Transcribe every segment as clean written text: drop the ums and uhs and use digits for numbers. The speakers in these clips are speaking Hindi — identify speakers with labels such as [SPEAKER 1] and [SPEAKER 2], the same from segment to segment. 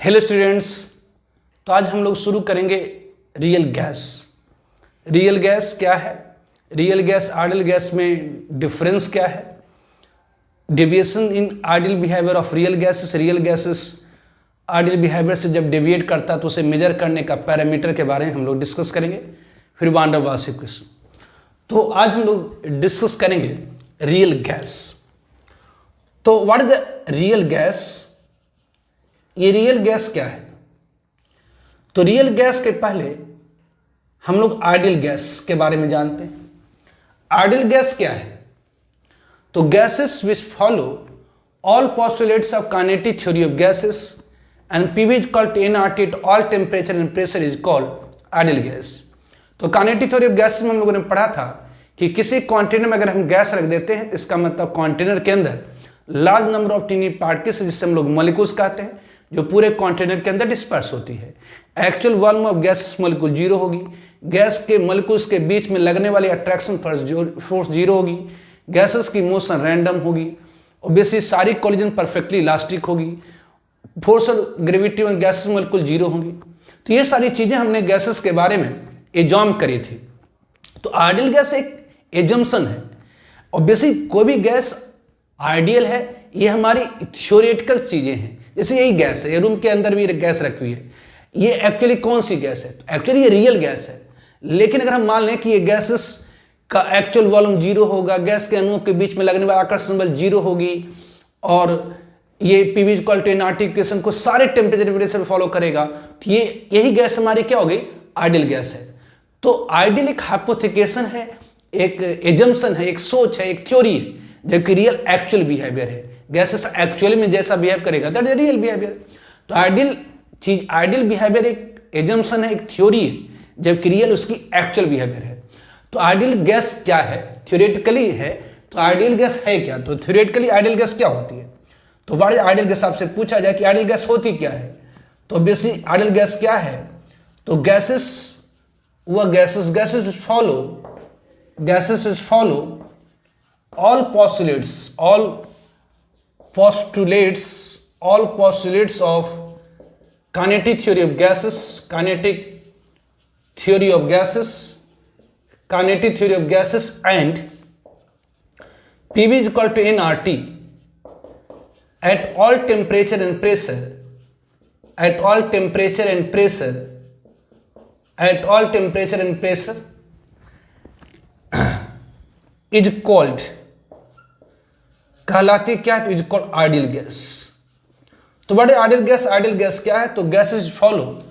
[SPEAKER 1] हेलो स्टूडेंट्स, तो आज हम लोग शुरू करेंगे रियल गैस। रियल गैस क्या है, रियल गैस आइडियल गैस में डिफरेंस क्या है, deviation in ideal behaviour of real gases. Real gases ideal behaviour से जब डेविएट करता है तो उसे मेजर करने का पैरामीटर के बारे में हम लोग डिस्कस करेंगे। फिर वान डर वाल्स इक्वेशन। तो आज हम लोग डिस्कस करेंगे रियल गैस। तो what is the real gas? ये रियल गैस क्या है? तो रियल गैस के पहले हम लोग आइडियल गैस के बारे में जानते हैं। आइडियल गैस क्या है? तो gases which follow all postulates of kinetic theory of gases and PV is equal to nRT at all temperature and pressure is called ideal gas. तो काइनेटिक थ्योरी ऑफ गैसेस में हम लोगों ने पढ़ा था कि किसी कंटेनर में अगर हम गैस रख देते हैं तो इसका मतलब कंटेनर के अंदर large number of tiny particles जिससे हम लोग मॉलिक्यूल्स कहते हैं जो पूरे कंटेनर के अंदर डिस्पर्स होती है। Actual volume of gas molecule zero होगी। गैस के मॉलिक्यूल्स के बीच में लगने वाली अट्रैक्शन फोर्स जीरो होगी। गैसेस की मोशन रैंडम होगी। ऑब्वियसली सारी कोलिजन परफेक्टली इलास्टिक होगी। फोर्स और gravity on gases molecule zero होंगी। तो ये सारी चीजें हमने गैसेस के बारे में एजॉम करी थी। तो आइडियल गैस एक एजम्पशन है। ऑब्वियसली कोई भी गैस आइडियल है, ये हमारी थ्योरेटिकल चीजें हैं। जैसे यही गैस है, ये रूम के अंदर भी गैस रखी हुई है, ये एक्चुअली कौन सी गैस है? एक्चुअली ये रियल गैस है। लेकिन अगर हम मान लें कि ये गैसेस का एक्चुअल वॉल्यूम जीरो होगा, गैस के अणुओं के बीच में लगने वाला आकर्षण बल जीरो होगी और ये PV equal to nRT equation को सारे टेम्परेचर प्रेशर फॉलो करेगा, तो ये यही गैस हमारी क्या होगी? आइडियल गैस है। तो आइडियल एक हाइपोथेसिस है, एक एजम्पशन है, एक सोच है, एक थ्योरी है, जबकि रियल एक्चुअल बिहेवियर है। गैसेस एक्चुअली में जैसा बिहेव करेगा दैट इज रियल बिहेवियर। तो आइडियल चीज, आइडियल बिहेवियर एक एजम्पशन है, एक थ्योरी है, जबकि रियल उसकी एक्चुअल बिहेवियर है। तो आइडियल गैस क्या है? थ्योरेटिकली है। तो आइडियल गैस है क्या? तो थ्योरेटिकली आइडियल गैस क्या होती है? तो व्हाट इज आइडियल गैस आपसे पूछा जाए कि आइडियल गैस होती क्या है, तो बेसिक आइडियल गैस क्या है? तो gases gases follow all postulates of kinetic theory of gases, kinetic theory of gases and PV is equal to nRT at all temperature and pressure is called, कहलाती क्या है? तो इज कॉल्ड आइडियल गैस। तो बड़े आइडियल गैस, आइडियल गैस क्या है? तो gases follow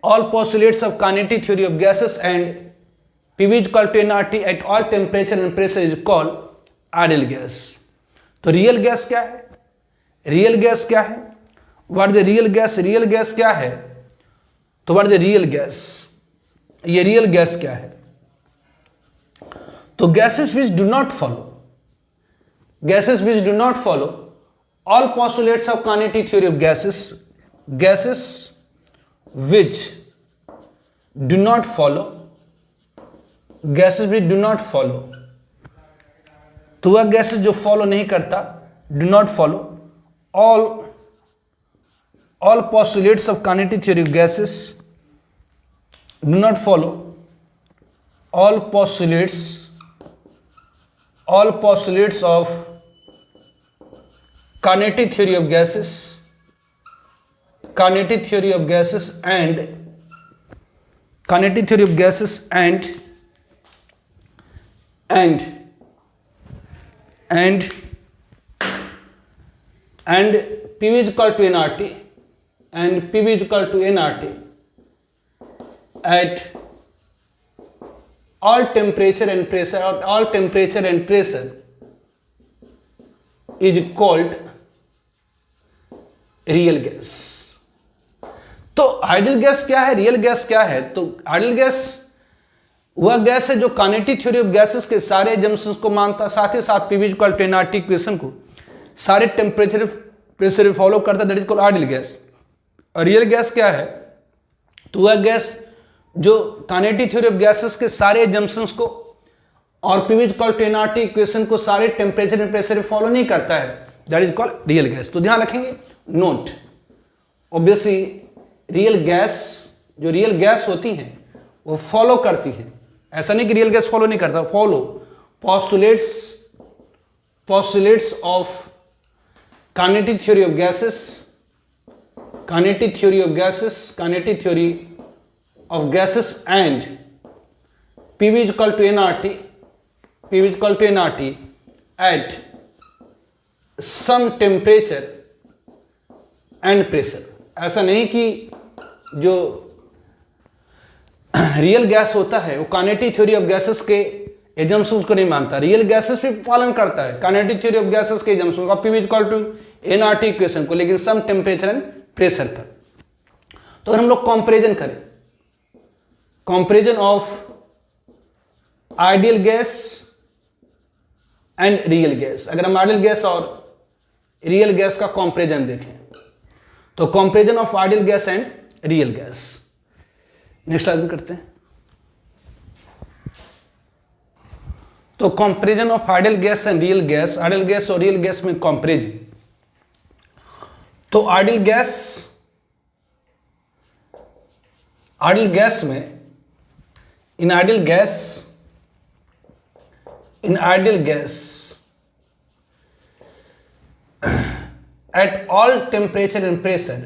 [SPEAKER 1] all postulates of kinetic theory of gases and PV is equal to nRT at all temperature and pressure is called ideal gas. तो रियल गैस क्या है? रियल गैस क्या है? What is the real gas? Real gas क्या है? तो what is the real gas? ये रियल गैस क्या है? तो gases which do not follow all postulates of kinetic theory of gases which do not follow तो वह गैसेस जो फॉलो नहीं करता, do not follow all postulates of kinetic theory of gases, do not follow all postulates of kinetic theory of gases and PV is equal to nRT at all temperature and pressure is called real gas. तो आइडियल गैस क्या है, रियल गैस क्या है? तो आइडियल गैस वह गैस है जो काइनेटिक थ्योरी ऑफ गैसेस के सारे एजम्पशंस को मानता, साथ ही साथ PV equal to nRT equation को सारे टेम्परेचर प्रेशर फॉलो करता, that is called ideal gas. और रियल गैस क्या है? तो वह गैस जो काइनेटिक थ्योरी ऑफ गैसेस के सारे एजम्पशंस को और PV equal to nRT equation को सारे टेम्परेचर एंड प्रेशर फॉलो नहीं करता है, that is called real gas. तो ध्यान रखेंगे, नोट ऑब्वियसली रियल गैस, जो रियल गैस होती हैं वो फॉलो करती हैं, ऐसा नहीं कि रियल गैस फॉलो नहीं करता, follow postulates of kinetic theory of gases, kinetic theory of gases and PV is equal to nRT at some temperature and pressure। ऐसा नहीं कि जो रियल गैस होता है वो काइनेटिक थ्योरी ऑफ गैसेस के एजम्पशंस को नहीं मानता, रियल गैसेस भी पालन करता है काइनेटिक थ्योरी ऑफ गैसेस के एजम्पशंस का, PV equal to nRT equation को, लेकिन सम टेम्परेचर एंड प्रेशर पर। तो अगर हम लोग कंपैरिजन करें, comparison of ideal gas and real gas, अगर हम आइडियल गैस और रियल गैस का कंपैरिजन देखें तो comparison of ideal gas and real gas, next slide में करते हैं। तो comparison of ideal gas and real gas, ideal gas और रियल गैस में कंपैरिजन। तो आइडियल गैस में, in ideal gas at all temperature and pressure,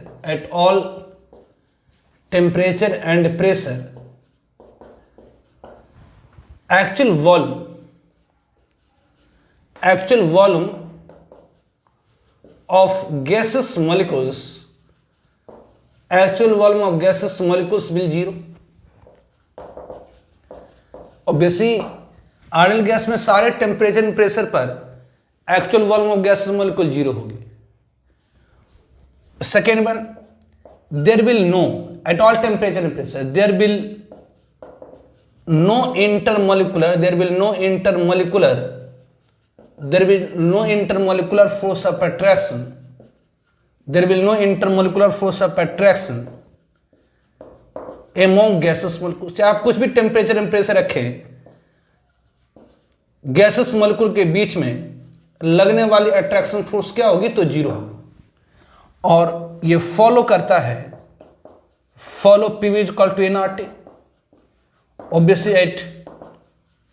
[SPEAKER 1] actual volume of gaseous molecules will zero। Obviously ideal gas में सारे टेम्परेचर एंड प्रेशर पर actual volume of gases molecule zero होगी। Second one, there will no at all temperature and pressure, there will no intermolecular force of attraction among gaseous molecules। चाहे आप कुछ भी टेम्परेचर एंड प्रेशर रखें, गैसेस मॉलिक्यूल के बीच में लगने वाली अट्रैक्शन फोर्स क्या होगी, तो जीरो होगी। और ये फॉलो करता है, PV equal to nRT obviously at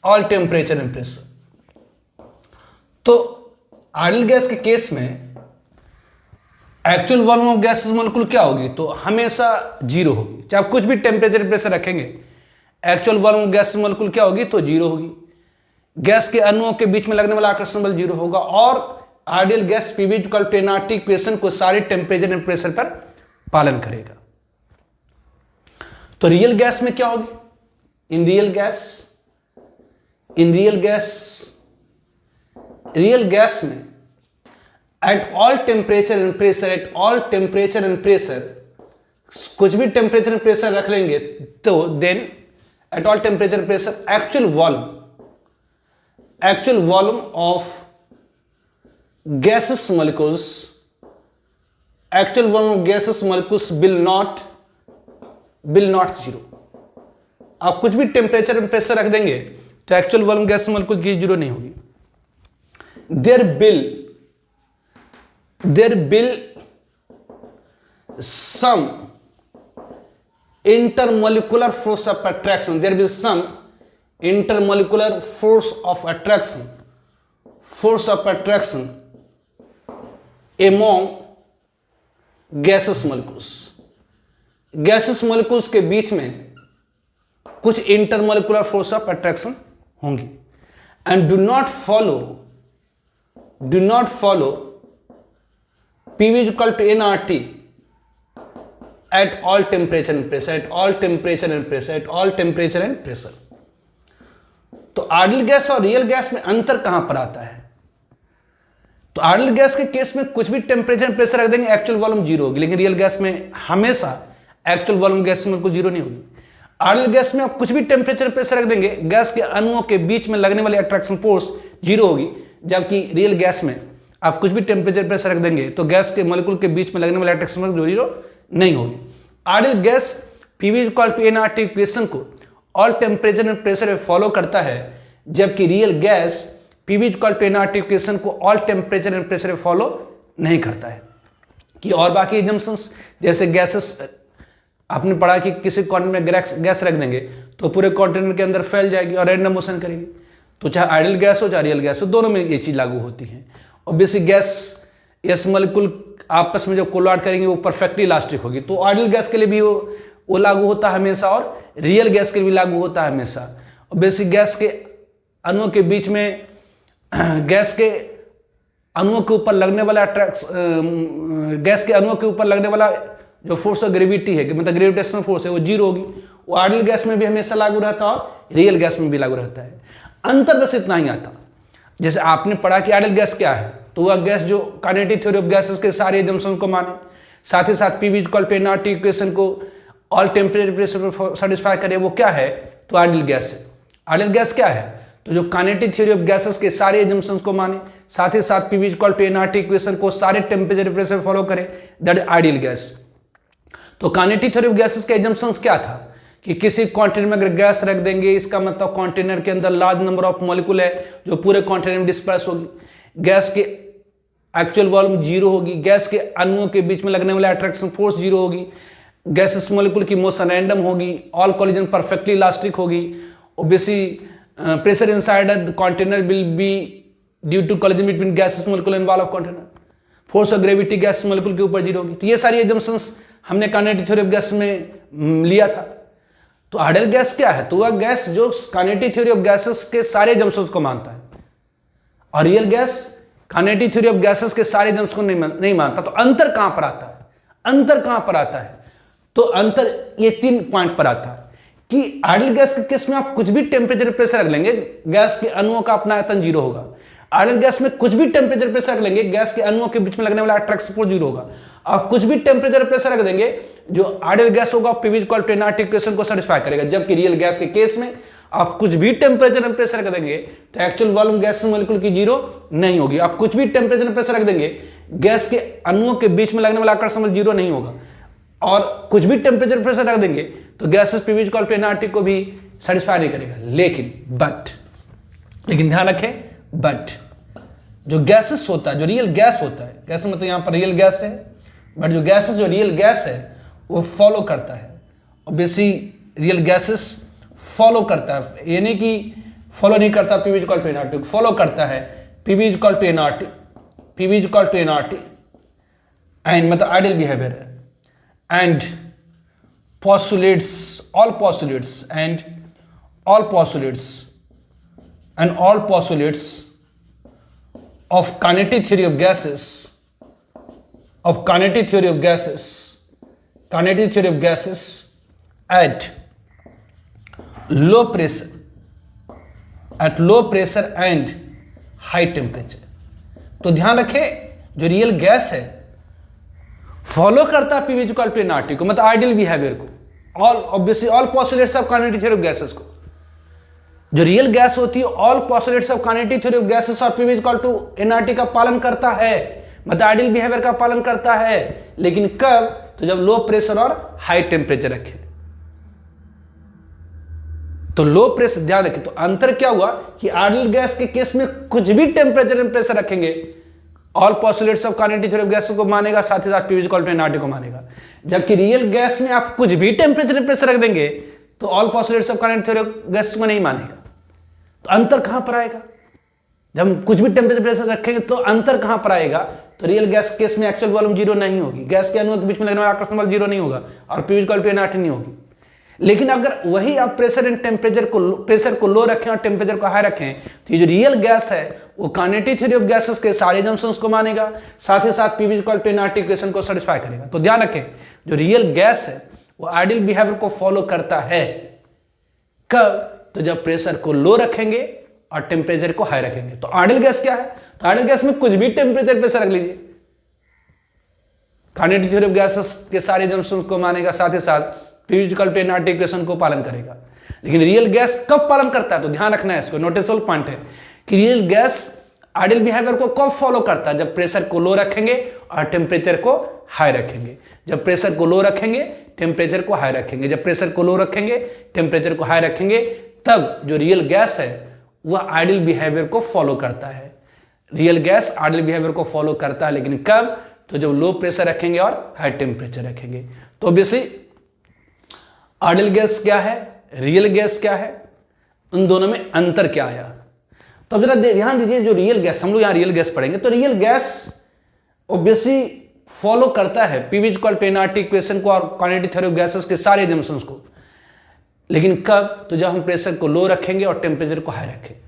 [SPEAKER 1] all temperature and pressure. तो आइडियल गैस के केस में actual volume of gases molecule क्या होगी, तो हमेशा जीरो होगी। चाहे आप कुछ भी टेम्परेचर प्रेशर रखेंगे, actual volume of gases molecule क्या होगी, तो जीरो होगी। गैस के अणुओं के बीच में लगने वाला आकर्षण बल जीरो होगा। और ideal gas PV equal to nRT equation को सारे टेम्परेचर एंड प्रेशर पर पालन करेगा। तो रियल गैस में क्या होगी, इन रियल गैस में at all temperature and pressure, कुछ भी टेम्परेचर एंड प्रेशर रख लेंगे तो then at all temperature pressure actual volume of gaseous molecules will not zero. आप कुछ भी टेम्परेचर एंड प्रेशर रख देंगे तो एक्चुअल वॉल्यूम गैस मॉलिक्यूल की जीरो नहीं होगी। There will some intermolecular force of attraction, there will be some intermolecular force of attraction among gaseous molecules के बीच में कुछ इंटरमोलिकुलर फोर्स ऑफ अट्रैक्शन होंगी। And do not follow PV equal to nRT at all temperature and pressure। तो आइडियल गैस और रियल गैस में अंतर कहां पर आता है, तो आइडियल गैस के केस में कुछ भी टेम्परेचर एंड प्रेशर रख देंगे एक्चुअल वॉल्यूम जीरो होगी, लेकिन रियल गैस में हमेशा एक्चुअल वॉल्यूम गैस में कोई जीरो नहीं होगी। आइडियल गैस में आप कुछ भी टेम्परेचर प्रेशर रख देंगे, गैस के अणुओं के बीच में लगने वाली अट्रैक्शन फोर्स जीरो होगी, जबकि रियल गैस में आप कुछ भी टेम्परेचर प्रेशर रख देंगे तो गैस के मॉलिक्यूल के बीच में लगने वाली अट्रैक्शन फोर्स जीरो नहीं होगी। Ideal gas PV equal to nRT equation को ऑल टेम्परेचर एंड प्रेशर में फॉलो करता है, जबकि real gas PV equal to nRT equation को ऑल टेम्परेचर एंड प्रेशर में फॉलो नहीं करता है। कि और बाकी एजम्पशंस जैसे गैसेस, आपने पढ़ा कि किसी कंटेनर में गैस रख देंगे तो पूरे कंटेनर के अंदर फैल जाएगी और रैंडम मोशन करेगी। तो चाहे आइडियल गैस हो चाहे रियल गैस हो, दोनों में ये चीज़ लागू होती है। ऑब्वियसली गैस मॉलिक्यूल आपस में जब कोलाइड करेंगे वो परफेक्टली इलास्टिक होगी। तो आइडियल गैस के लिए भी वो लागू होता है हमेशा, और रियल गैस के लिए भी लागू होता है हमेशा। ऑब्वियसली गैस के अणुओं के बीच में, गैस के अणुओं के ऊपर लगने वाला गैस के अणुओं के ऊपर लगने वाला जो फोर्स ऑफ ग्रेविटी है, मतलब ग्रेविटेशनल फोर्स है, वो जीरो होगी। वो आइडियल गैस में भी हमेशा लागू रहता है और रियल गैस में भी लागू रहता है। अंतर बस इतना ही आता, जैसे आपने पढ़ा कि आइडियल गैस क्या है, तो वह गैस जो काइनेटिक थ्योरी ऑफ गैसेस के सारे एजम्पशंस को माने, साथ ही साथ P equal to NRT equation को ऑल टेम्परेचर प्रेशर पर सेटिस्फाई करे, वो क्या है, तो आइडियल गैस है। आइडियल गैस क्या है, तो जो काइनेटिक थ्योरी ऑफ गैसेस के सारे एजम्पशंस को माने, साथ ही साथ P equal to NRT equation को सारे टेम्परेचर प्रेशर फॉलो करे, दैट इज आइडियल गैस। तो काइनेटिक थ्योरी ऑफ गैसेस के एजम्पशंस क्या था कि किसी कंटेनर में अगर गैस रख देंगे, इसका मतलब कंटेनर के अंदर लार्ज नंबर ऑफ मॉलिक्यूल है जो पूरे कंटेनर में डिस्पर्स होगी। गैस के एक्चुअल वॉल्यूम जीरो होगी, गैस के अणुओं के बीच में लगने वाला अट्रैक्शन फोर्स जीरो होगी, गैसेस मॉलिक्यूल की मोशन रैंडम होगी, ऑल कोलिजन परफेक्टली इलास्टिक होगी। Obviously pressure inside the container will be due to collision between gases molecule and wall of container, force of gravity gas molecule के ऊपर जीरो होगी। तो ये सारी एजम्पशंस हमने काइनेटिक थ्योरी ऑफ गैस में लिया था। तो आइडियल गैस क्या है, तो वह गैस जो काइनेटिक थ्योरी ऑफ गैसेस के सारे एजम्पशंस को मानता है, और real gas kinetic theory of gases के सारे एजम्पशंस को नहीं मानता। तो अंतर कहां पर आता है, अंतर कहां पर आता है, तो अंतर ये 3 पॉइंट पर आता है कि आइडियल गैस के केस में आप कुछ भी टेम्परेचर प्रेशर रख लेंगे, गैस के अणुओं का अपना आयतन जीरो होगा। आइडियल गैस में कुछ भी टेम्परेचर प्रेशर रख लेंगे, गैस के अणुओं के बीच में लगने वाला अट्रैक्शन फोर्स जीरो होगा। आप कुछ भी टेम्परेचर प्रेशर रख देंगे, जो आइडियल गैस होगा P equal to NRT equation को सेटिस्फाई करेगा। जबकि रियल गैस के केस में आप कुछ भी टेम्परेचर एंड प्रेशर रख देंगे तो एक्चुअल वॉल्यूम गैस मॉलिक्यूल की जीरो नहीं होगी। आप कुछ भी टेम्परेचर एंड प्रेशर रख देंगे, गैस के अणुओं के बीच में लगने वाला आकर्षण जीरो नहीं होगा। और कुछ भी टेम्परेचर प्रेशर रख देंगे तो gases P equal to NRT को भी सेटिस्फाई नहीं करेगा। लेकिन ध्यान रखें, बट जो गैसेस होता है, जो रियल गैस होता है, गैस मतलब यहां पर रियल गैस है, बट जो गैसेस, जो रियल गैस है वो फॉलो करता है। ऑब्वियसली रियल गैसेस फॉलो करता है, यानी कि फॉलो नहीं करता P equal to NRT, follow करता है P equal to NRT, P equal to NRT and मतलब आइडियल बिहेवियर है, and postulates all postulates and all postulates and all postulates of kinetic theory of gases, of kinetic theory of gases, kinetic theory of gases at low pressure, at low pressure and high temperature। तो ध्यान रखें, जो रियल गैस है फॉलो करता है पी इक्वल टू एनआरटी को, मतलब आइडियल बिहेवियर को, all obviously all postulates of kinetic theory of gases को। जो रियल गैस होती है all postulates of kinetic theory of gases और पी इक्वल टू एनआरटी का पालन करता है, मतलब आइडियल बिहेवियर का पालन करता है। लेकिन कब, तो जब लो प्रेशर और हाई टेम्परेचर रखे। तो लो प्रेशर, ध्यान रखें, तो अंतर क्या हुआ कि आइडियल गैस के केस में कुछ भी टेम्परेचर एंड प्रेशर रखेंगे, all postulates of kinetic theory of gases को मानेगा, साथ ही साथ पी इक्वल टू एनआरटी को मानेगा। जबकि रियल गैस में आप कुछ भी टेम्परेचर एंड प्रेशर रख देंगे तो all postulates of kinetic theory of gases को नहीं मानेगा। तो अंतर कहां पर आएगा, जब हम कुछ भी टेम्परेचर प्रेशर रखेंगे तो अंतर कहां पर आएगा, तो रियल गैस केस में एक्चुअल वॉल्यूम जीरो नहीं होगी, गैस के अणुओं के बीच में लगने वाला आकर्षण बल जीरो नहीं होगा, और पी इक्वल टू एनआरटी नहीं होगी। लेकिन अगर वही आप प्रेशर एंड टेम्परेचर को लो रखें और टेम्परेचर को हाई रखें, तो ये जो रियल गैस है वो काइनेटिक थ्योरी ऑफ गैसेस के सारे एजम्पशंस को मानेगा, साथ ही साथ P equal to NRT equation को सेटिस्फाई करेगा। तो ध्यान रखें, जो रियल गैस है वो आइडियल बिहेवियर को फॉलो करता है। कब, तो जब प्रेशर को लो रखेंगे और टेम्परेचर को हाई रखेंगे। तो आइडियल गैस क्या है, तो आइडियल गैस में कुछ भी टेम्परेचर प्रेशर रख लीजिए, काइनेटिक थ्योरी ऑफ गैसेस के सारे एजम्पशंस को मानेगा, साथ ही साथ P equal to NRT equation को पालन करेगा। लेकिन रियल गैस कब पालन करता है, तो ध्यान रखना है, इसको नोटिसबल पॉइंट है कि रियल गैस आइडियल बिहेवियर को कब फॉलो करता है, जब प्रेशर को लो रखेंगे और टेम्परेचर को हाई रखेंगे। जब प्रेशर को लो रखेंगे, टेम्परेचर को हाई रखेंगे, जब प्रेशर को लो रखेंगे, टेम्परेचर को हाई रखेंगे, तब जो रियल गैस है वह आइडियल बिहेवियर को फॉलो करता है। रियल गैस आइडियल बिहेवियर को फॉलो करता है, लेकिन कब, तो जब लो प्रेशर रखेंगे और हाई टेम्परेचर रखेंगे। तो ऑब्वियसली आइडियल गैस क्या है, रियल गैस क्या है, उन दोनों में अंतर क्या आया। तो अब जरा ध्यान दीजिए, जो रियल गैस, हम लोग यहाँ रियल गैस पढ़ेंगे, तो रियल गैस ऑब्वियसली फॉलो करता है P V equal to NRT equation को और क्वांटिटी थ्योरी ऑफ गैसेस के सारे एजम्पशंस को, लेकिन कब, तो जब हम प्रेशर को लो रखेंगे और टेम्परेचर को हाई रखेंगे।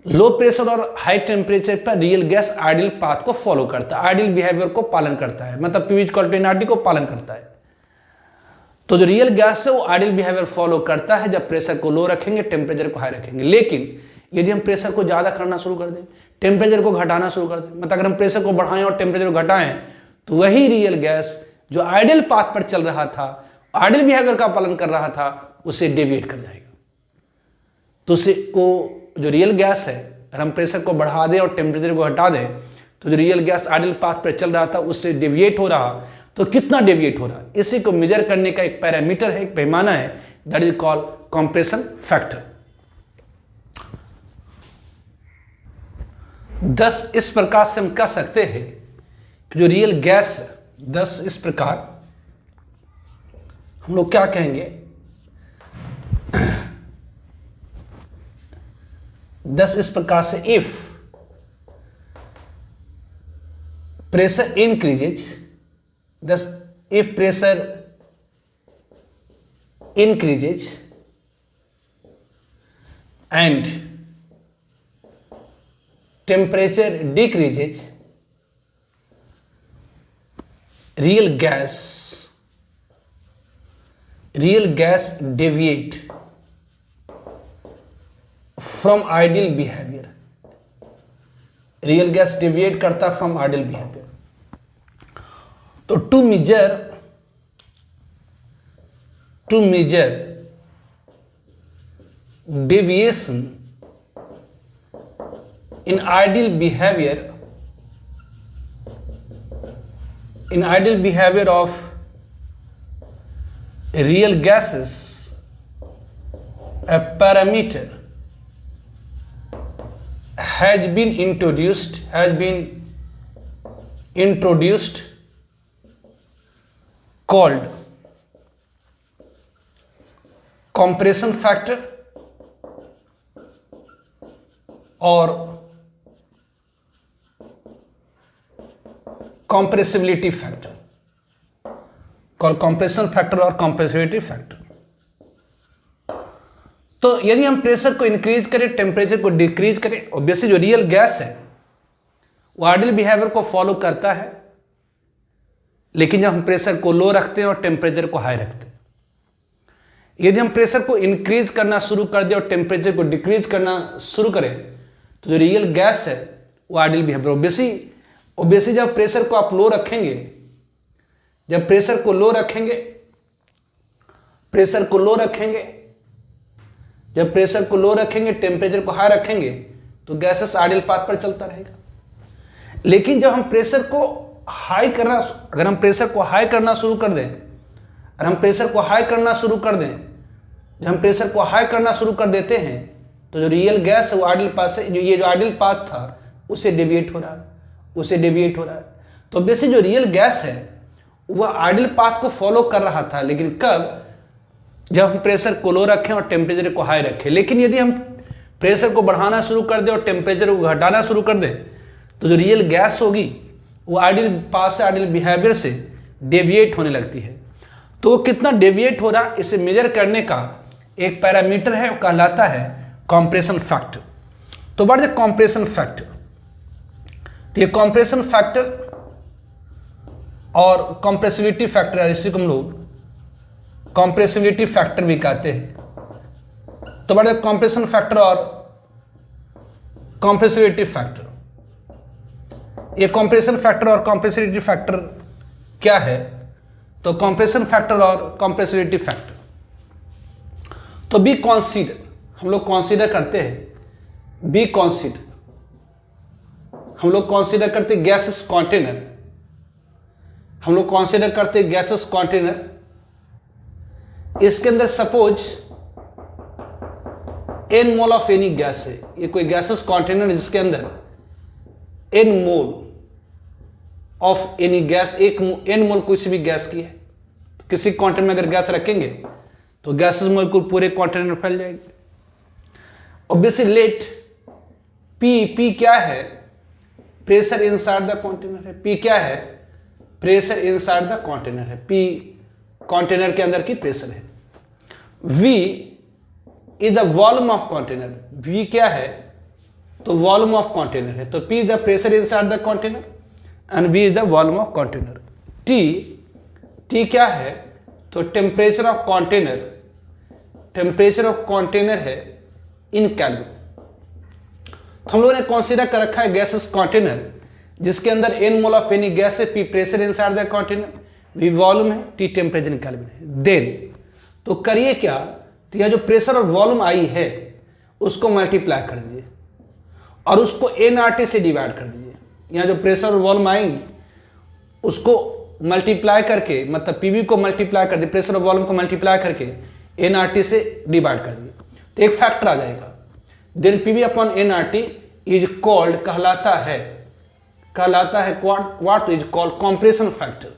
[SPEAKER 1] लो प्रेशर और हाई टेम्परेचर पर रियल गैस आइडियल पाथ को फॉलो करता है, आइडियल बिहेवियर को पालन करता है, मतलब P V equal to NRT को पालन करता है। तो जो रियल गैस है वो आइडियल बिहेवियर फॉलो करता है जब प्रेशर को लो रखेंगे, टेम्परेचर को हाई रखेंगे। लेकिन यदि हम प्रेशर को ज़्यादा करना शुरू कर दें, टेम्परेचर को घटाना शुरू कर दें, मतलब अगर हम प्रेशर को बढ़ाएं और टेम्परेचर को घटाएं, तो वही रियल गैस जो आइडियल पाथ पर चल रहा था, आइडियल बिहेवियर का पालन कर रहा था, उसे डेविएट कर जाएगा। तो उससे वो जो रियल गैस है, अगर हम प्रेशर को बढ़ा दें और टेम्परेचर को हटा दें, तो जो रियल गैस आइडियल पाथ पर चल रहा था उससे डेविएट हो रहा, तो कितना डेविएट हो रहा, इसी को मेजर करने का एक पैरामीटर है, एक पैमाना है, that is called compression factor. 10 इस प्रकार से हम कह सकते हैं कि जो रियल गैस है, 10 इस प्रकार हम लोग क्या कहेंगे, 10 इस प्रकार से, if pressure increases, if pressure increases and temperature decreases, real gas deviate from ideal behavior, real gas deviate करता from ideal behavior। तो to measure deviation in ideal behavior of real gases, a parameter has been introduced called compression factor और compressibility factor, called compression factor और compressibility factor। तो यदि हम प्रेशर को इंक्रीज करें, टेम्परेचर को डिक्रीज करें, ऑब्वियसली जो रियल गैस है वो आइडियल बिहेवियर को फॉलो करता है, लेकिन जब हम प्रेशर को लो रखते हैं और टेम्परेचर को हाई रखते हैं, यदि हम प्रेशर को इंक्रीज करना शुरू कर दें और टेम्परेचर को डिक्रीज करना शुरू करें, तो जो रियल गैस है वो आइडियल बिहेवियर, ऑब्वियसली जब प्रेशर को आप लो रखेंगे, जब प्रेशर को लो रखेंगे, जब प्रेशर को लो रखेंगे, टेम्परेचर को हाई रखेंगे, तो गैसेस आइडियल पाथ पर चलता रहेगा। लेकिन जब हम प्रेशर को हाई करना, अगर हम प्रेशर को हाई करना शुरू कर दें, जब हम प्रेशर को हाई करना शुरू कर देते हैं, तो जो रियल गैस है वो आइडियल पाथ से, ये जो आइडियल पाथ था उससे डेविएट हो रहा है, तो बेसिक जो रियल गैस है वह आइडियल पाथ को फॉलो कर रहा था, लेकिन कब, जब हम प्रेशर को लो रखें और टेम्परेचर को हाई रखें। लेकिन यदि हम प्रेशर को बढ़ाना शुरू कर दें और टेम्परेचर को घटाना शुरू कर दें, तो जो रियल गैस होगी वो आइडियल पाथ से, आइडियल बिहेवियर से डेविएट होने लगती है। तो वो कितना डेविएट हो रहा, इसे मेजर करने का एक पैरामीटर है, कहलाता है कंप्रेशन फैक्टर। तो व्हाट इज कंप्रेशन फैक्टर? तो ये कंप्रेशन फैक्टर और कंप्रेसिबिलिटी फैक्टर, इसी को हम लोग कंप्रेसिबिलिटी फैक्टर भी कहते हैं। तो व्हाट इज कंप्रेशन फैक्टर और कंप्रेसिबिलिटी फैक्टर? ये कंप्रेशन फैक्टर और कंप्रेसिबिलिटी फैक्टर क्या है? तो कंप्रेशन फैक्टर और कंप्रेसिबिलिटी फैक्टर, तो बी कॉन्सीडर, हम लोग कॉन्सीडर करते हैं, बी कॉन्सीडर, हम लोग कॉन्सीडर करते हैं गैसेस कंटेनर, हम लोग कॉन्सीडर करते हैं गैसेस कंटेनर। इसके अंदर suppose n mole of any gas है, ये कोई गैसेस कंटेनर जिसके अंदर n mole of any gas, एक एन मोल किसी भी गैस की है, किसी कंटेनर में अगर गैस रखेंगे तो गैसेस मोलिक्यूल पूरे कंटेनर में फैल जाएंगे। ऑब्वियसली लेट पी क्या है, प्रेशर इनसाइड द कंटेनर है। पी क्या है, प्रेशर इनसाइड द कंटेनर है। पी कंटेनर के अंदर की प्रेशर है। V is the volume of container. V क्या है, तो वॉल्यूम ऑफ कंटेनर है। तो P the pressure inside the container and V is the volume of container. T क्या है, तो temperature of container, temperature of container है इन केल्विन। तो हम लोगों ने कंसीडर कर रखा है गैसेस कंटेनर जिसके अंदर N mole of any gas है, P pressure inside the container, V volume है, टी टेम्परेचर इन केल्विन है। देन तो करिए क्या, तो यह जो प्रेशर और वॉल्यूम आई है उसको मल्टीप्लाई कर दीजिए और उसको एनआरटी से डिवाइड कर दीजिए। यहाँ जो प्रेशर और वॉल्यूम आएंगी उसको मल्टीप्लाई करके, मतलब पीवी को मल्टीप्लाई कर दिए, प्रेशर और वॉल्यूम को मल्टीप्लाई करके एनआरटी से डिवाइड कर दिए तो एक फैक्टर आ जाएगा। Then PV upon NRT is called, कहलाता है what is called compression factor.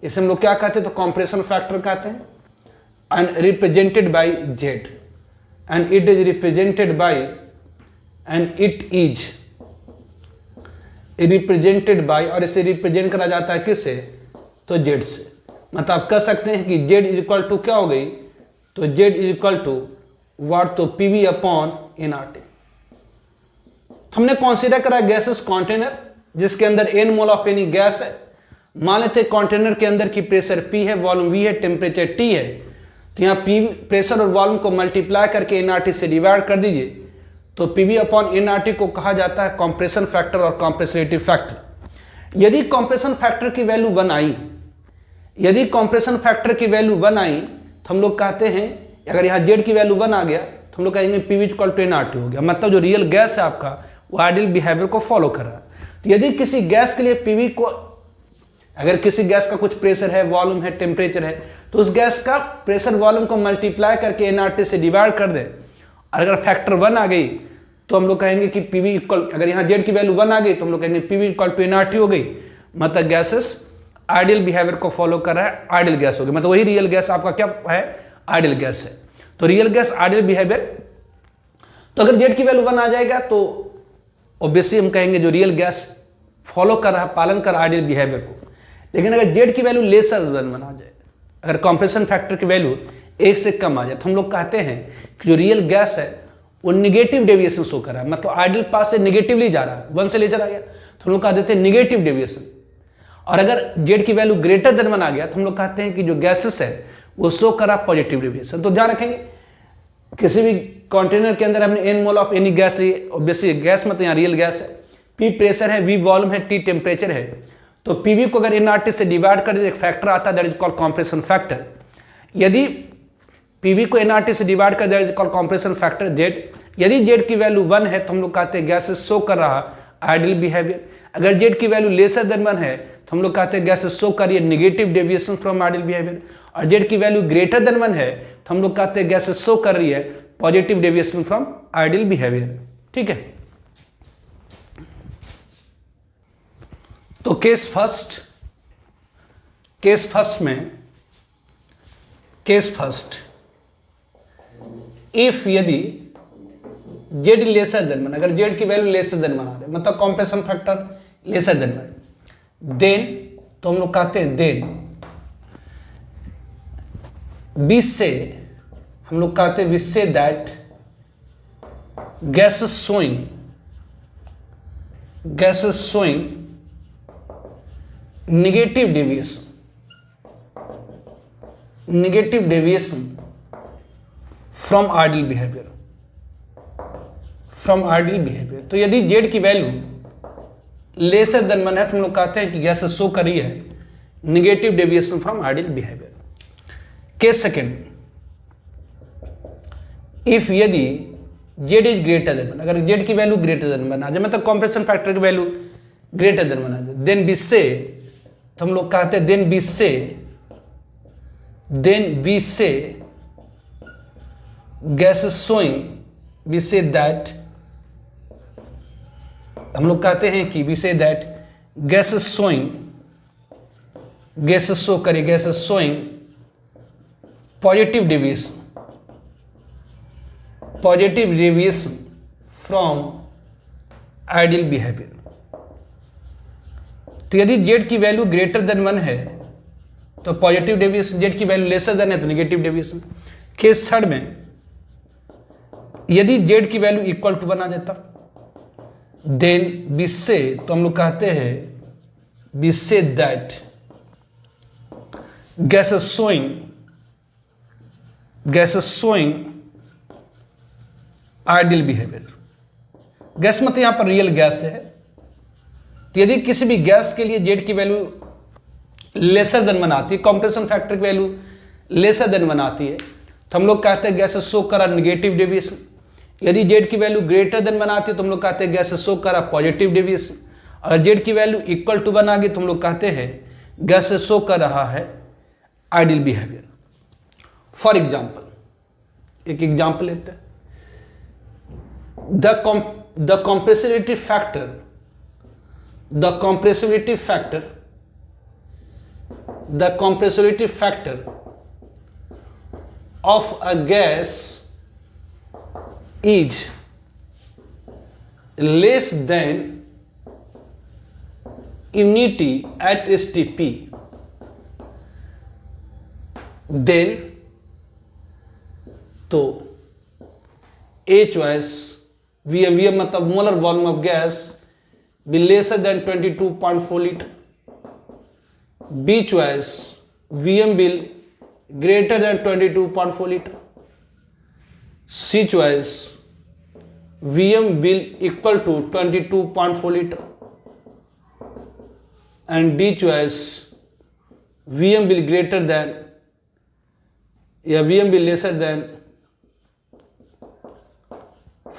[SPEAKER 1] इसे हम लोग क्या कहते हैं, तो कंप्रेशन फैक्टर कहते हैं। And represented by Z, and it is represented by, and it is represented by, और इसे रिप्रेजेंट करा जाता है किससे, तो जेड से। मतलब आप कह सकते हैं कि जेड इज इक्वल टू क्या हो गई, तो Z is equal to what, तो पीवी अपॉन एनआरटी। हमने कंसीडर करा गैसेस कंटेनर जिसके अंदर N mole of any gas है। मान लेते कंटेनर के अंदर की प्रेशर पी है, वॉल्यूम वी है, टेम्परेचर टी है। तो यहाँ पी प्रेशर और वॉल्यूम को मल्टीप्लाई करके एनआरटी से डिवाइड कर दीजिए तो पीवी अपॉन एनआरटी को कहा जाता है कंप्रेशन फैक्टर और कंप्रेसिविटी फैक्टर। यदि कंप्रेशन फैक्टर की वैल्यू 1 आई, यदि कंप्रेशन फैक्टर की वैल्यू 1 आई तो हम लोग कहते हैं, अगर यहाँ जेड की वैल्यू 1 आ गया तो हम लोग कहेंगे पीवी इक्वल टू एनआरटी हो गया। मतलब जो रियल गैस है आपका वो आइडियल बिहेवियर को फॉलो कर रहा है। तो यदि किसी गैस के लिए पीवी को, अगर किसी गैस का कुछ प्रेशर है, वॉल्यूम है, टेम्परेचर है, तो उस गैस का प्रेशर वॉल्यूम को मल्टीप्लाई करके एनआरटी से डिवाइड कर दे, और अगर फैक्टर 1 आ गई तो हम लोग कहेंगे कि पीवी इक्वल, अगर यहाँ जेड की वैल्यू 1 आ गई तो हम लोग कहेंगे पीवी इक्वल टू एनआरटी हो गई। मतलब गैसेस आइडियल बिहेवियर को फॉलो कर रहा है, आइडियल गैस हो गई। मतलब वही रियल गैस आपका क्या है, आइडियल गैस है। तो रियल गैस आइडियल बिहेवियर। तो अगर जेड की वैल्यू 1 आ जाएगा तो ऑब्वियसली हम कहेंगे जो रियल गैस फॉलो कर रहा है, पालन कर रहा है आइडियल बिहेवियर को। लेकिन अगर जेड की वैल्यू लेसर देन 1 आ जाए, अगर कंप्रेशन फैक्टर की वैल्यू 1 से कम आ जाए, तो हम लोग कहते हैं कि जो रियल गैस है वो निगेटिव डेविएशन शो कर रहा है। मतलब आइडियल पास से निगेटिवली जा रहा है, 1 से ले चला गया तो हम लोग कह देते हैं निगेटिव डेविएशन। और अगर जेड की वैल्यू ग्रेटर देन 1 आ गया तो हम लोग कहते हैं कि जो गैसेस है वो शो कर रहा है पॉजिटिव डेविएशन। तो ध्यान रखेंगे किसी भी कंटेनर के अंदर हमने N mole of any gas ली, ऑब्वियसली गैस मतलब यहाँ रियल गैस है, पी प्रेशर है, वी वॉल्यूम है, टी टेम्परेचर है। तो पीवी को अगर एनआरटी से डिवाइड कर दे एक फैक्टर आता है that is called compression factor. यदि पीवी को एनआरटी से डिवाइड कर that is called compression factor Z. यदि जेड की वैल्यू 1 है तो हम लोग कहते हैं गैसेस शो कर रहा आइडियल बिहेवियर। अगर जेड की वैल्यू लेसर देन 1 है तो हम लोग कहते हैं गैसेस शो कर रही है negative deviation from ideal behaviour. और जेड की वैल्यू ग्रेटर देन 1 है तो हम लोग कहते हैं गैसेस शो कर रही है positive deviation from ideal behaviour. ठीक है, तो केस फर्स्ट इफ यदि जेड लेसर देन 1, अगर जेड की वैल्यू लेसर देन 1 आ रहा है, मतलब compression factor lesser than 1, then तो हम लोग कहते हैं देन बी से हम लोग कहते हैं we say that gases showing negative deviation from ideal behavior, तो यदि जेड की वैल्यू लेसर देन 1 है तो हम लोग कहते हैं कि गैसेस शो कर रही है negative deviation from ideal behaviour. Case second, if यदि जेड इज ग्रेटर देन 1, अगर जेड की वैल्यू ग्रेटर देन 1 आ जाए, मतलब कंप्रेशन फैक्टर की वैल्यू ग्रेटर देन 1 आ जाए, देन बी से तो हम लोग कहते हैं then we say gases showing, we say that, हम लोग कहते हैं कि we say that gases showing gases show करिए, gases showing positive deviation from ideal behaviour. तो यदि जेड की वैल्यू ग्रेटर देन 1 है तो पॉजिटिव डेविएशन, जेड की वैल्यू लेसर देन है तो नेगेटिव डेविएशन। केस थर्ड में यदि जेड की वैल्यू इक्वल टू 1 आ जाता देन वी से, तो हम लोग कहते हैं we say that gases showing ideal behaviour. Gas मतलब यहां पर रियल गैस है। तो यदि किसी भी गैस के लिए जेड की वैल्यू लेसर देन 1 आती है, कंप्रेशन फैक्टर की वैल्यू लेसर देन 1 आती है, तो हम लोग कहते हैं गैसेस शो करा नेगेटिव डेविएशन। यदि जेड की वैल्यू ग्रेटर देन 1 आती है तो हम लोग कहते हैं गैसेस शो करा पॉजिटिव डेविएशन। अगर जेड की वैल्यू इक्वल टू 1 आ गई तो हम लोग कहते हैं गैसेस शो कर रहा है आइडियल बिहेवियर। फॉर एग्जाम्पल, एक एग्जाम्पल लेते हैं। The compressibility factor of a gas is less than unity at STP, then तो H VM मतलब molar volume of gas be lesser than 22.4 liter. B choice VM will greater than 22.4 liter. C choice VM will equal to 22.4 liter. And D choice VM will greater than VM will lesser than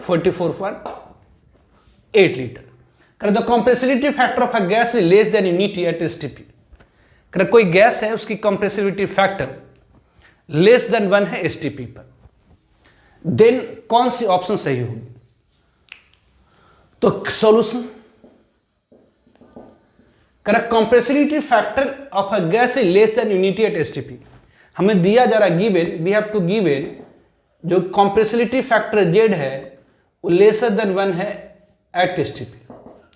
[SPEAKER 1] 44.8 liter. कर the compressibility factor of a gas is less than unity at STP. कर कोई गैस है उसकी कंप्रेसिबिलिटी फैक्टर लेस देन 1 है एसटीपी पर, देन कौन सी ऑप्शन सही होगी? तो सॉल्यूशन कर compressibility factor of a gas is less than unity at STP. हमें दिया जा रहा given, we have to given जो कंप्रेसिबिलिटी फैक्टर जेड है वो लेसर देन 1 है at STP.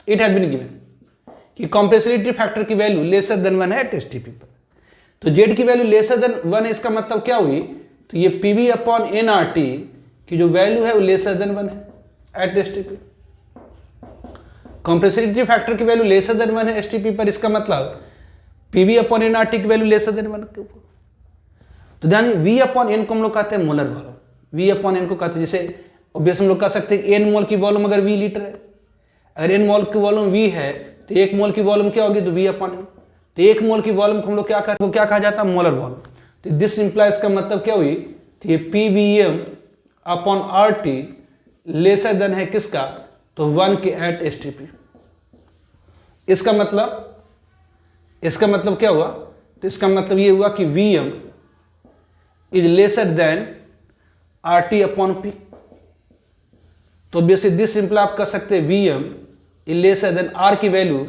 [SPEAKER 1] It has been given कि कंप्रेसिबिलिटी फैक्टर की वैल्यू लेसर देन 1 है एट एसटीपी पर। तो जेड की वैल्यू लेसर देन 1 है, इसका मतलब क्या हुई? तो ये पीवी अपॉन एनआरटी की जो वैल्यू है वो लेसर देन 1 है एट एसटीपी। कंप्रेसिबिलिटी फैक्टर की वैल्यू लेसर देन 1 है एसटीपी पर, इसका मतलब पीवी अपॉन एनआरटी की वैल्यू लेसर देन 1 के ऊपर। तो ध्यान वी अपॉन एन को हम लोग कहते हैं molar volume, V upon N को कहते हैं, जैसे ऑब्वियस हम लोग कह सकते हैं एन मोल की वॉल्यूम अगर वी लीटर है, अगर एन मोल की वॉल्यूम वी है तो 1 मोल की वॉल्यूम क्या होगी? तो वी अपॉन एन। तो 1 मोल की वॉल्यूम को हम लोग क्या कहा जाता है? Molar volume. तो दिस इंप्लाइज का मतलब क्या हुई? तो ये PVM upon RT lesser then है किसका? तो 1 के एट एसटीपी। इसका मतलब क्या हुआ? तो इसका मतलब ये हुआ कि VM is lesser than RT upon P. तो बेसिक दिस सिंपल आप कर सकते हैं VM is lesser than R की वैल्यू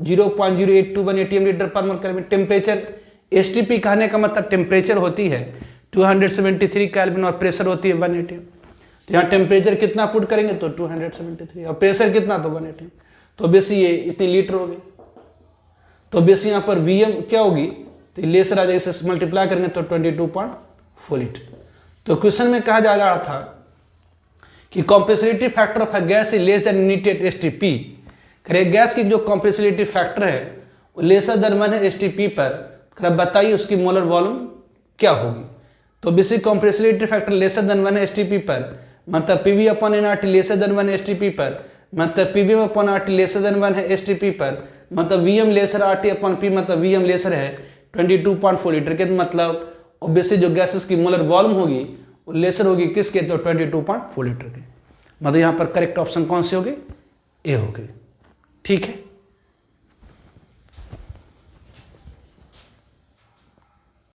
[SPEAKER 1] 0.0821 एटीएम लीटर पर मोल केल्विन। टेम्परेचर एसटीपी कहने का मतलब टेम्परेचर होती है 273 केल्विन और प्रेशर होती है 1 एटीएम। तो यहाँ टेम्परेचर कितना पुट करेंगे? तो 273 और प्रेशर कितना? तो 1 एटीएम। तो बेसिक ये इतनी लीटर होगी। तो बेसिक यहाँ पर वीएम क्या होगी? तो लेसर आ जाएगी, इसे मल्टीप्लाई करेंगे तो 22.4 लीटर। तो क्वेश्चन में कहा जा रहा था कि compressibility factor of a gas is less than unity at STP. करे गैस की जो कंप्रेसिबिलिटी फैक्टर है वो लेसर देन 1 है एसटीपी पर, कर बताइए उसकी मोलर वॉल्यूम क्या होगी? तो basic compressibility factor lesser than 1 है एसटीपी पर, मतलब PV upon NRT lesser than 1 है एसटीपी पर, मतलब PVM upon RT lesser than 1 है एसटीपी पर, मतलब VM lesser RT upon P, मतलब वीएम लेसर है 22.4 लीटर के। मतलब ऑब्वियसली जो गैसेस की मोलर वॉल्यूम होगी वो लेसर होगी किसके? तो 22.4 लीटर के। मतलब यहाँ पर करेक्ट ऑप्शन कौन सी होगी? ए होगी। ठीक है।